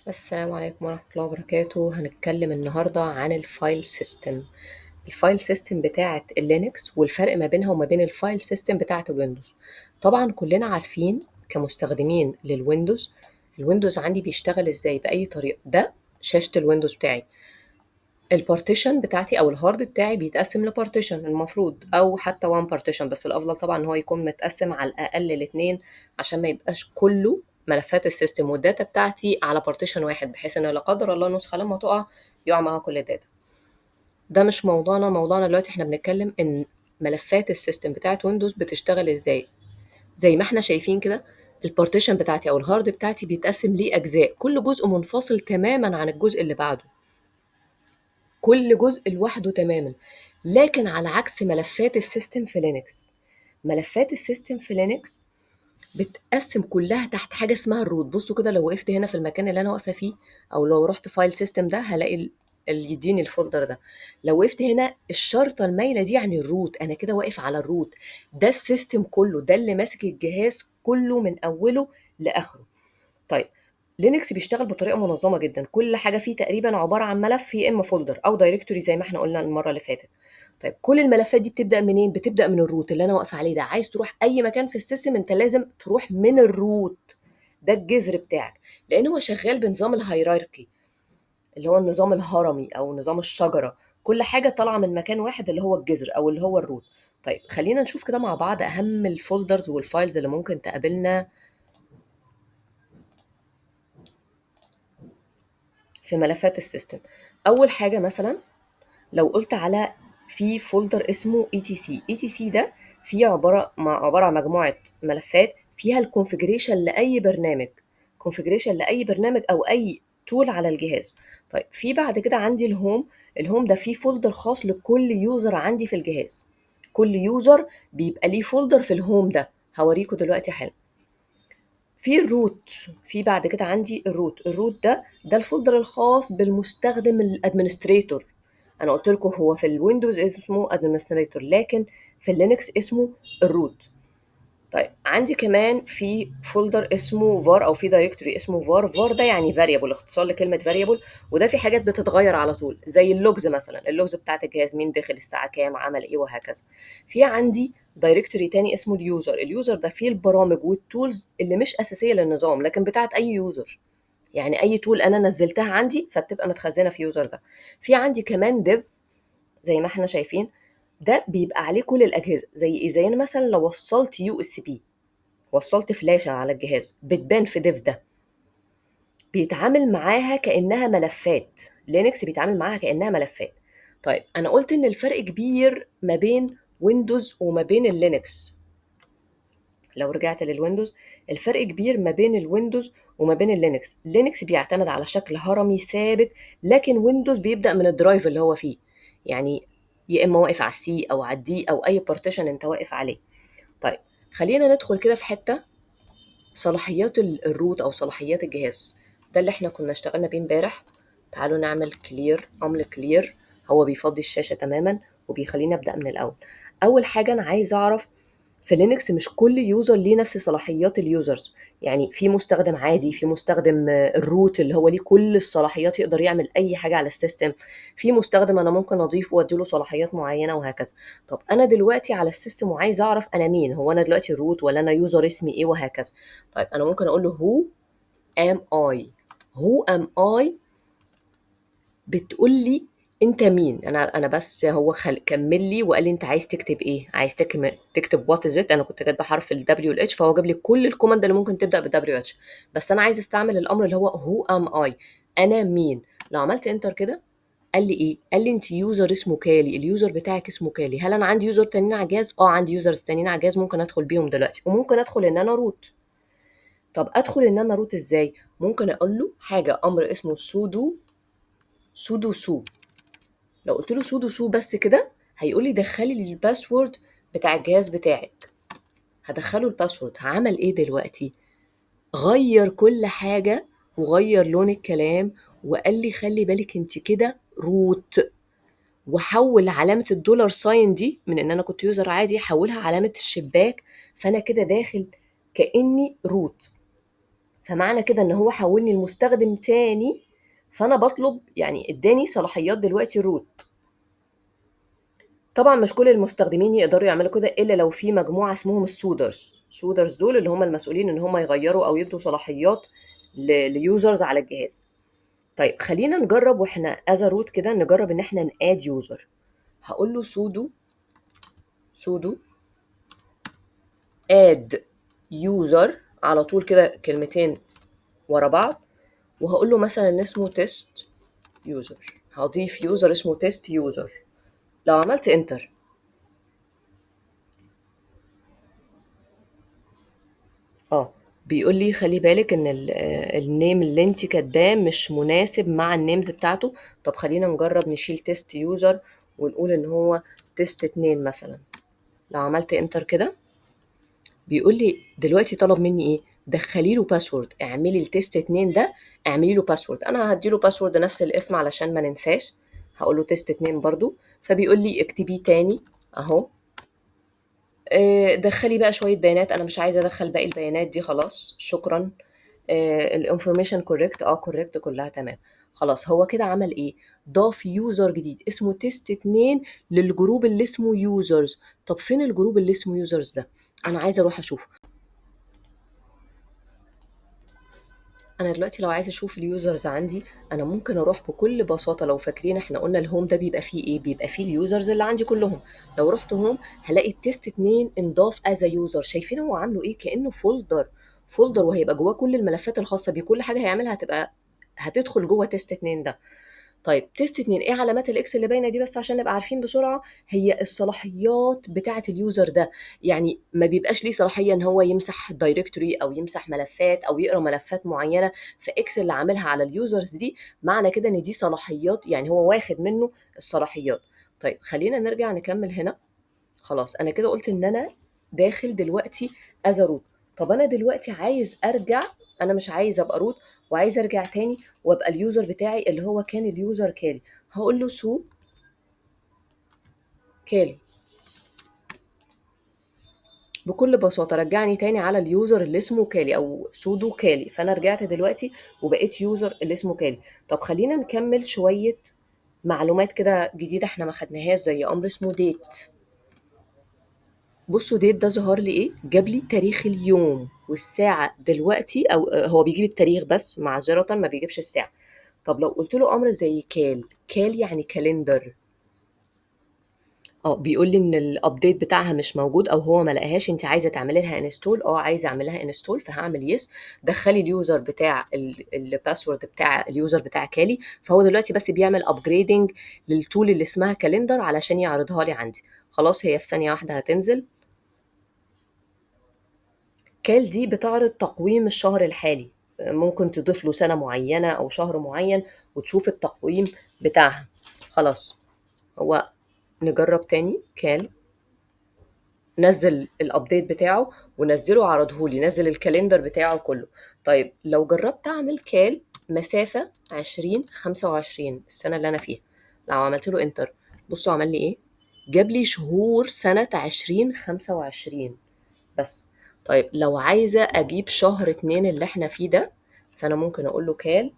السلام عليكم ورحمة الله وبركاته. هنتكلم النهاردة عن الفايل سيستم. الفايل سيستم بتاعة اللينكس والفرق ما بينها وما بين الفايل سيستم بتاعة الويندوز. طبعا كلنا عارفين كمستخدمين للويندوز، الويندوز عندي بيشتغل ازاي بأي طريقة. ده شاشة الويندوز بتاعي. البارتيشن بتاعتي او الهارد بتاعي بيتقسم لبارتيشن المفروض، او حتى وان بارتيشن، بس الافضل طبعا ان هو يكون متقسم على الاقل لاتنين عشان ما يبقاش كله ملفات السيستم والداتا بتاعتي على بارتيشن واحد، بحيث ان لا قدر الله نسخه لما تقع يقع معاها كل الداتا. ده مش موضوعنا دلوقتي. احنا بنتكلم ان ملفات السيستم بتاعت ويندوز بتشتغل ازاي. زي ما احنا شايفين كده، البارتيشن بتاعتي او الهارد بتاعتي بيتقسم ليه اجزاء، كل جزء منفصل تماما عن الجزء اللي بعده، كل جزء لوحده تماما. لكن على عكس ملفات السيستم في لينكس، ملفات السيستم في لينكس بتقسم كلها تحت حاجه اسمها الروت. بصوا كده، لو وقفت هنا في المكان اللي انا واقفه فيه، او لو رحت فايل سيستم ده هلاقي اللي يديني الفولدر ده. لو وقفت هنا الشرطه المايله دي يعني الروت، انا كده واقف على الروت. ده السيستم كله، ده اللي ماسك الجهاز كله من اوله لاخره. طيب، لينكس بيشتغل بطريقه منظمه جدا، كل حاجه فيه تقريبا عباره عن ملف يا اما فولدر او دايركتوري زي ما احنا قلنا المره اللي فاتت. طيب، كل الملفات دي بتبدا منين؟ بتبدا من الروت اللي انا واقفه عليه ده. عايز تروح اي مكان في السيستم انت لازم تروح من الروت، ده الجذر بتاعك، لان هو شغال بنظام الهيراركي اللي هو النظام الهرمي او نظام الشجره. كل حاجه طالعه من مكان واحد اللي هو الجذر او اللي هو الروت. طيب، خلينا نشوف كده مع بعض اهم الفولدرز والفايلز اللي ممكن تقابلنا في ملفات السيستم. اول حاجه مثلا لو قلت على في فولدر اسمه اي تي سي ده فيه عباره عن مجموعه ملفات فيها الكونفيجريشن لاي برنامج، كونفيجريشن لاي برنامج او اي تول على الجهاز. طيب، في بعد كده عندي الهوم ده فيه فولدر خاص لكل يوزر عندي في الجهاز. كل يوزر بيبقى ليه فولدر في الهوم ده، هوريكم دلوقتي حالا. في الروت، في بعد كده عندي الروت ده الفولدر الخاص بالمستخدم الادمنستريتور. انا قلت لكم هو في الويندوز اسمه ادمنستريتور، لكن في اللينكس اسمه الروت. طيب، عندي كمان في فولدر اسمه var او في دايركتوري اسمه var ده يعني variable، اختصار لكلمه variable. وده في حاجات بتتغير على طول زي اللوجز مثلا، اللوجز بتاعت الجهاز، مين دخل الساعه كام عمل ايه وهكذا. في عندي دايركتوري تاني اسمه اليوزر ده فيه البرامج والتولز اللي مش اساسيه للنظام لكن بتاعت اي يوزر. يعني اي تول انا نزلتها عندي فبتبقى متخزنه في يوزر ده. في عندي كمان div زي ما احنا شايفين، ده بيبقى عليه كل الاجهزه. زي ايه؟ زي أنا مثلا لو وصلت USB، وصلت فلاشة على الجهاز، بتبان في ديف ده. بيتعامل معاها كأنها ملفات، لينكس بيتعامل معاها كأنها ملفات. طيب، أنا قلت إن الفرق كبير ما بين ويندوز وما بين اللينكس. لو رجعت للويندوز، الفرق كبير ما بين الويندوز وما بين اللينكس. لينكس بيعتمد على شكل هرمي ثابت، لكن ويندوز بيبدأ من الدرايف اللي هو فيه. يعني يا إما واقف على السي أو على الدي أو أي بارتيشن أنت واقف عليه. طيب، خلينا ندخل كده في حتة صلاحيات الروت او صلاحيات الجهاز. ده اللي احنا كنا اشتغلنا بيه امبارح. تعالوا نعمل كلير. هو بيفضي الشاشة تماما وبيخليني ابدأ من الاول. اول حاجة انا عايز اعرف، في لينكس مش كل يوزر ليه نفس صلاحيات اليوزرز. يعني في مستخدم عادي، في مستخدم الروت اللي هو ليه كل الصلاحيات يقدر يعمل اي حاجة على السيستم. في مستخدم انا ممكن اضيفه واديله صلاحيات معينة وهكذا. طب انا دلوقتي على السيستم وعايز اعرف انا مين، هو انا دلوقتي الروت ولا انا يوزر اسمي ايه وهكذا. طيب، انا ممكن اقول له am I who am I. بتقول لي انت مين. انا بس هو كمل لي وقال لي انت عايز تكتب ايه، عايز تكتب وات از ات. انا كنت كاتبه حرف الدبليو الاتش، فهو جاب لي كل الكوماند اللي ممكن تبدا بالدبليو اتش. بس انا عايز استعمل الامر اللي هو هو ام اي، انا مين. لو عملت انتر كده قال لي ايه؟ قال لي انت يوزر اسمه كالي، اليوزر بتاعك اسمه كالي. هل انا عندي يوزر تانيين على الجهاز؟ عندي يوزرز تانيين على الجهاز، ممكن ادخل بيهم دلوقتي، وممكن ادخل ان انا روت. طب ادخل ان انا روت ازاي؟ ممكن اقول له حاجه، امر اسمه سودو سو. لو قلت له سودو سو بس كده هيقول لي دخلي لي الباسورد بتاع الجهاز بتاعك. هدخله الباسورد. هعمل ايه دلوقتي؟ غير كل حاجه وغير لون الكلام، وقال لي خلي بالك انت كده روت. وحول علامه الدولار ساين دي من ان انا كنت يوزر عادي، حولها علامه الشباك، فانا كده داخل كاني روت. فمعنى كده ان هو حولني لمستخدم تاني، فانا بطلب يعني اداني صلاحيات دلوقتي روت. طبعا مش كل المستخدمين يقدروا يعملوا كده الا لو في مجموعه اسمهم السودرز دول اللي هم المسؤولين ان هم يغيروا او يدوا صلاحيات ليوزرز على الجهاز. طيب خلينا نجرب واحنا از روت كده، نجرب ان احنا ناد يوزر. هقول له سودو اد يوزر على طول كده كلمتين ورا بعض، وهقول له مثلا إن اسمه تيست يوزر. هضيف يوزر اسمه تيست يوزر. لو عملت انتر بيقول لي خلي بالك ان النيم اللي انت كاتباه مش مناسب مع النيمز بتاعته. طب خلينا نجرب نشيل تيست يوزر ونقول ان هو تيست 2 مثلا. لو عملت انتر كده بيقول لي دلوقتي طلب مني ايه؟ دخلي له باسورد، اعملي التيست 2 ده، اعملي له باسورد. انا هدي له باسورد نفس الاسم علشان ما ننساش. هقول له تيست 2 برضو، فبيقول لي اكتبيه تاني اهو. دخلي بقى شوية بيانات، انا مش عايزة ادخل باقي البيانات دي، خلاص شكرا. الانفورميشن كوريكت، كوريكت كلها تمام. خلاص هو كده عمل ايه؟ ضاف يوزر جديد اسمه تيست 2 للجروب اللي اسمه يوزرز. طب فين الجروب اللي اسمه يوزرز ده؟ انا عايزه اروح اشوفه. انا دلوقتي لو عايزه اشوف اليوزرز عندي، انا ممكن اروح بكل بساطه. لو فاكرين احنا قلنا الهوم ده بيبقى فيه ايه؟ بيبقى فيه اليوزرز اللي عندي كلهم. لو رحت هوم هلاقي التيست 2 انضاف از يوزر. شايفين هو عامله ايه؟ كانه فولدر وهيبقى جواه كل الملفات الخاصه بيه. كل حاجه هيعملها هتدخل جوه تيست 2 ده. طيب تيست 2 ايه علامات الاكس اللي باينه دي؟ بس عشان نبقى عارفين بسرعه، هي الصلاحيات بتاعه اليوزر ده. يعني ما بيبقاش ليه صلاحيه ان هو يمسح دايركتوري او يمسح ملفات او يقرا ملفات معينه. فاكس اللي عاملها على اليوزرز دي معنى كده ان دي صلاحيات، يعني هو واخد منه الصلاحيات. طيب خلينا نرجع نكمل هنا. خلاص انا كده قلت ان انا داخل دلوقتي از روت. طب انا دلوقتي عايز ارجع، انا مش عايز ابقى روت وعايز ارجع تاني وابقى اليوزر بتاعي اللي هو كان اليوزر كالي. هقول له سو كالي. بكل بساطة رجعني تاني على اليوزر اللي اسمه كالي او سودو كالي. فانا رجعت دلوقتي وبقيت يوزر اللي اسمه كالي. طب خلينا نكمل شوية معلومات كده جديدة احنا ما خدناهاش، زي امر اسمه ديت. بصوا ديت ده ظهر لي ايه؟ جاب لي تاريخ اليوم والساعة دلوقتي، او هو بيجيب التاريخ بس معذرة ما بيجيبش الساعة. طب لو قلت له امر زي كال يعني كالندر، بيقول لي ان الابديت بتاعها مش موجود او هو ما لقاهاش. انت عايزه تعملي لها انستول؟ عايزه اعمل لها انستول، فهعمل يس. دخلي اليوزر بتاع الباسورد بتاع اليوزر بتاع كالي. فهو دلوقتي بس بيعمل ابجريدنج للتول اللي اسمها كالندر علشان يعرضها لي عندي. خلاص هي في ثانيه واحده هتنزل. كال دي بتعرض تقويم الشهر الحالي. ممكن تضيف له سنة معينة أو شهر معين وتشوف التقويم بتاعها. خلاص هو نجرب تاني. كال نزل الابديت بتاعه ونزله عرضه لي، نزل الكالندر بتاعه كله. طيب لو جربت اعمل كال مسافة 2025 السنة اللي انا فيها، لو عملت له انتر بصوا عمل لي ايه؟ جاب لي شهور سنة 2025 بس. طيب لو عايزة أجيب شهر 2 اللي احنا فيه ده، فأنا ممكن أقول له كال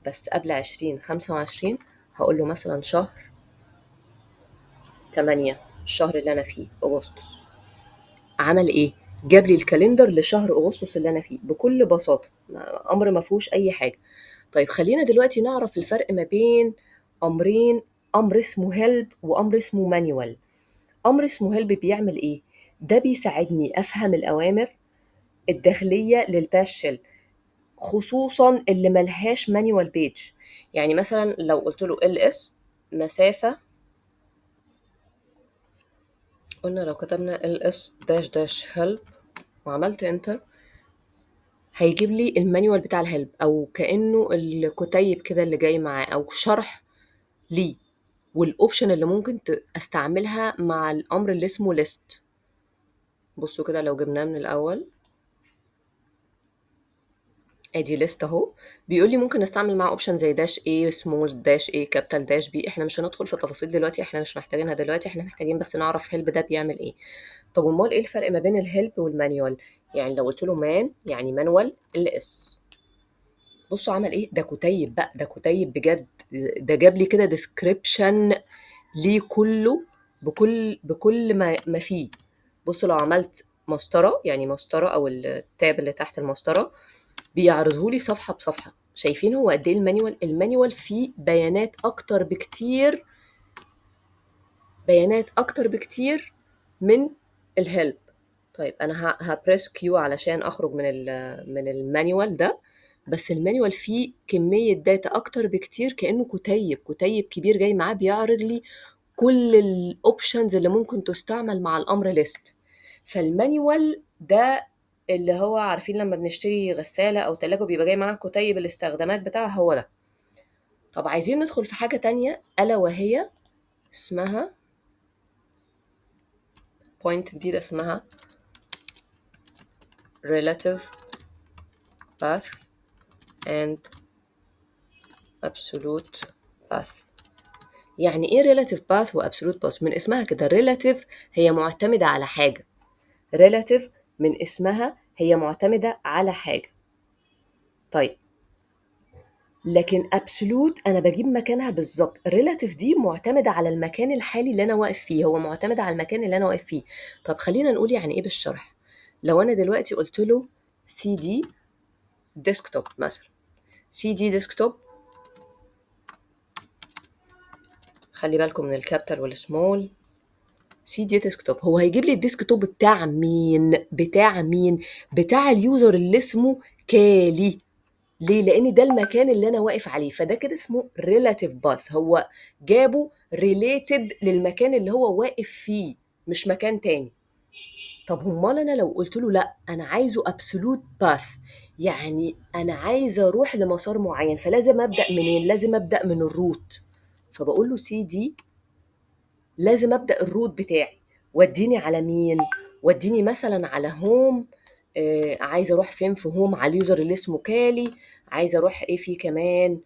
بس قبل 2025. هقول له مثلا شهر 8، الشهر اللي أنا فيه أغسطس. عمل إيه؟ جاب لي الكالندر لشهر أغسطس اللي أنا فيه بكل بساطة. أمر ما فيهوش أي حاجة. طيب خلينا دلوقتي نعرف الفرق ما بين أمرين. أمر اسمه هيلب وأمر اسمه مانيوال. أمر اسمه هيلب بيعمل إيه؟ ده بيساعدني أفهم الأوامر الداخلية للباش شيل، خصوصا اللي ملهاش مانيوال بيج. يعني مثلا لو قلت له ls مسافة، قلنا لو كتبنا ls داش داش help وعملت انتر، هيجيب لي المانيوال بتاع الهيلب او كأنه الكتيب كده اللي جاي معاه او شرح ليه، والاوبشن اللي ممكن استعملها مع الامر اللي اسمه list. بصوا كده لو جبناه من الاول، ادي ليست اهو. بيقول لي ممكن نستعمل معاه اوبشن زي داش ايه سمول داش ايه كابيتال داش بي. احنا مش هندخل في التفاصيل دلوقتي، احنا مش محتاجينها دلوقتي، احنا محتاجين بس نعرف هيلب ده بيعمل ايه. طب امال ايه الفرق ما بين الهيلب والمانيوال؟ يعني لو قلت له مان يعني مانوال ls، بصوا عمل ايه، ده كتيب بقى، ده كتيب بجد، ده جاب لي كده ديسكريبشن ليه كله، بكل ما فيه. بصوا لو عملت مسطرة، يعني مسطرة او التاب اللي تحت المسطرة، بيعرضه لي صفحة بصفحة. شايفين هو قد ايه المانيوال؟ المانيوال فيه بيانات اكتر بكتير، بيانات اكتر بكتير من الهيلب. طيب انا هبريس كيو علشان اخرج من المانيوال ده. بس المانيوال فيه كمية داتا اكتر بكتير، كأنه كتيب كبير جاي معاه بيعرض لي كل الاوبشنز اللي ممكن تستعمل مع الامر ليست. فالمانيوال ده اللي هو عارفين لما بنشتري غسالة او تلاجة بيبقى جاي معاه كتيب الاستخدامات بتاعها، هو ده. طب عايزين ندخل في حاجة تانية، ألا وهي اسمها بوينت جديدة، اسمها relative path and absolute path. يعني ايه relative path و absolute path؟ من اسمها كده relative هي معتمدة على حاجة، relative من اسمها هي معتمدة على حاجة. طيب لكن absolute انا بجيب مكانها بالظبط، relative دي معتمدة على المكان الحالي اللي انا واقف فيه، هو معتمد على المكان اللي انا واقف فيه. طب خلينا نقول يعني ايه بالشرح. لو انا دلوقتي قلت له CD desktop مثلا، CD desktop، خلي بالكم من الكابيتال والسمول، سي دي ديسكتوب، هو هيجيب لي الديسكتوب بتاع مين؟ بتاع مين؟ بتاع اليوزر اللي اسمه كالي. ليه؟ لان ده المكان اللي انا واقف عليه، فده كده اسمه ريلاتيف باث، هو جابه ريليتد للمكان اللي هو واقف فيه، مش مكان تاني. طب امال انا لو قلت له لا انا عايزه ابسولوت باث، يعني انا عايزه اروح لمسار معين، فلازم ابدا منين؟ لازم ابدا من الروت. فبقول له سي دي، لازم ابدا الروت بتاعي، وديني على مين؟ وديني مثلا على هوم. عايزه اروح فين في هوم؟ على اليوزر اللي اسمه كالي. عايزه اروح ايه فيه كمان؟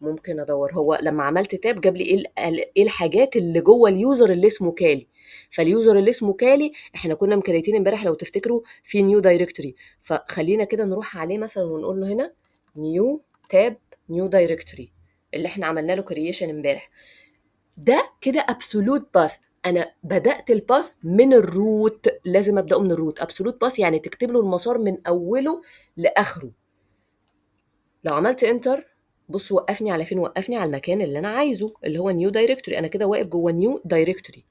ممكن ادور، هو لما عملت تاب جاب لي ايه الحاجات اللي جوه اليوزر اللي اسمه كالي. فاليوزر اللي اسمه كالي احنا كنا مكريتين امبارح لو تفتكروا في نيو دايركتوري، فخلينا كده نروح عليه مثلا ونقول له هنا نيو تاب نيو دايركتوري اللي احنا عملنا له كرييشن امبارح. ده كده ابسولوت باث، انا بدات الباث من الروت، لازم ابداه من الروت. ابسولوت باث يعني تكتب له المسار من اوله لاخره. لو عملت انتر، بص وقفني على فين؟ وقفني على المكان اللي انا عايزه اللي هو نيو دايركتوري، انا كده واقف جوه نيو دايركتوري،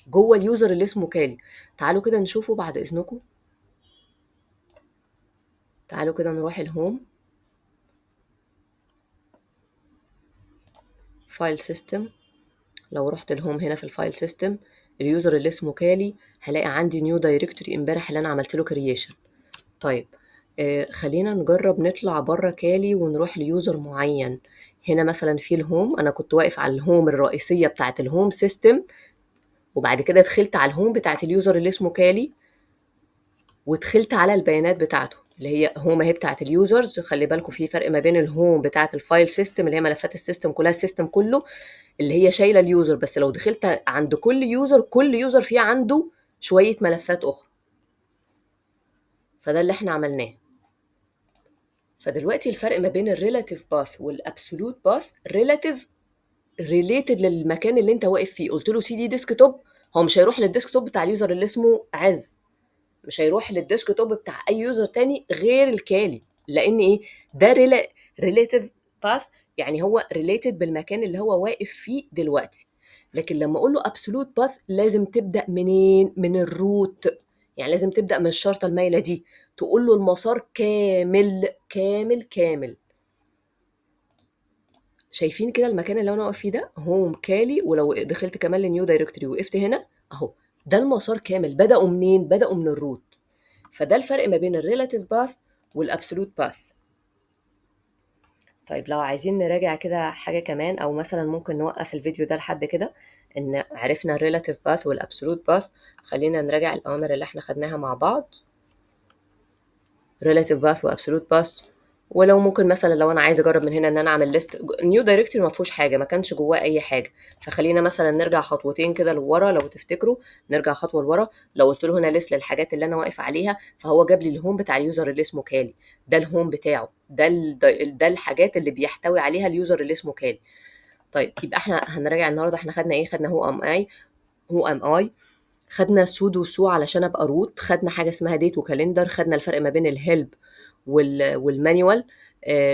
جوه اليوزر اللي اسمه كالي. تعالوا كده نشوفه بعد اذنكم، تعالوا كده نروح الهوم، فايل سيستم. لو رحت الهوم هنا في الفايل سيستم، اليوزر اللي اسمه كالي، هلاقي عندي نيو دايركتوري امبارح اللي انا عملت له كرييشن. طيب خلينا نجرب نطلع بره كالي ونروح ليوزر معين. هنا مثلا في الهوم، انا كنت واقف على الهوم الرئيسيه بتاعه الهوم سيستم، وبعد كده دخلت على الهوم بتاعه اليوزر اللي اسمه كالي، ودخلت على البيانات بتاعته اللي هي هوم اهي بتاعه اليوزرز. خلي بالكم في فرق ما بين الهوم بتاعه الفايل سيستم اللي هي ملفات السيستم كلها، السيستم كله اللي هي شايله اليوزر بس، لو دخلت عند كل يوزر، كل يوزر فيه عنده شويه ملفات اخرى. فده اللي احنا عملناه. فدلوقتي الفرق ما بين الريلاتيف باث والابسولوت باث، ريلاتيف ريليتد للمكان اللي انت واقف فيه. قلت له سي دي ديسكتوب، هو مش هيروح للديسكتوب بتاع اليوزر اللي اسمه عز، مش هيروح للديسكتوب بتاع اي يوزر تاني غير الكالي، لان ايه؟ ده ريلاتيف باث، يعني هو ريليتد بالمكان اللي هو واقف فيه دلوقتي. لكن لما اقول له ابسولوت باث، لازم تبدا منين؟ من الروت، يعني لازم تبدا من الشرطه المايله دي، تقول له المسار كامل كامل كامل. شايفين كده المكان اللي انا واقف فيه ده هوم كالي، ولو دخلت كمان لنيو دايركتوري وقفت هنا اهو، ده المسار كامل. بداوا منين؟ بداوا من الروت. فده الفرق ما بين الريلاتيف باث والابسولوت باث. طيب لو عايزين نراجع كده حاجه كمان، او مثلا ممكن نوقف الفيديو ده لحد كده ان عرفنا الريلاتيف باث والابسولوت باث. خلينا نراجع الاوامر اللي احنا خدناها مع بعض. ريلاتيف باث وابسولوت باث، ولو ممكن مثلا لو انا عايزه اجرب من هنا ان انا اعمل ليست نيو دايركتوري ما فيهوش حاجه، ما كانش جواه اي حاجه. فخلينا مثلا نرجع خطوتين كده لورا لو تفتكروا. نرجع خطوه لورا. لو قلت له هنا ليست للحاجات اللي انا واقف عليها، فهو جاب لي الهوم بتاع اليوزر اللي اسمه كالي. ده الهوم بتاعه، ده الحاجات اللي بيحتوي عليها اليوزر اللي اسمه كالي. طيب يبقى احنا هنراجع النهارده. احنا خدنا ايه؟ خدنا هو ام اي. خدنا سودو سو علشان ابقى روت. خدنا حاجه اسمها ديت وكالندر. خدنا الفرق ما بين الهيلب والمانيوال.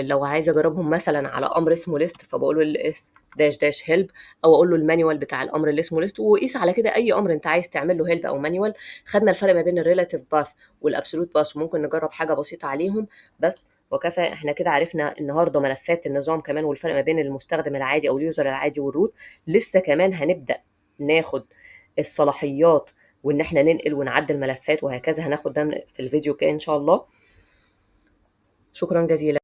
لو عايزه اجربهم مثلا على امر اسمه ليست، فبقول له الاس داش داش هيلب، او اقول له المانيوال بتاع الامر اللي اسمه ليست، وقيس على كده اي امر انت عايز تعمل له هيلب او مانيوال. خدنا الفرق ما بين الريلاتيف باث والابسولوت باث، وممكن نجرب حاجه بسيطه عليهم بس وكفى. احنا كده عرفنا النهارده ملفات النظام كمان، والفرق ما بين المستخدم العادي او اليوزر العادي والروت. لسه كمان هنبدا ناخد الصلاحيات، وان احنا ننقل ونعدل ملفات وهكذا. هناخد ده في الفيديو الجاي ان شاء الله. شكرا جزيلا.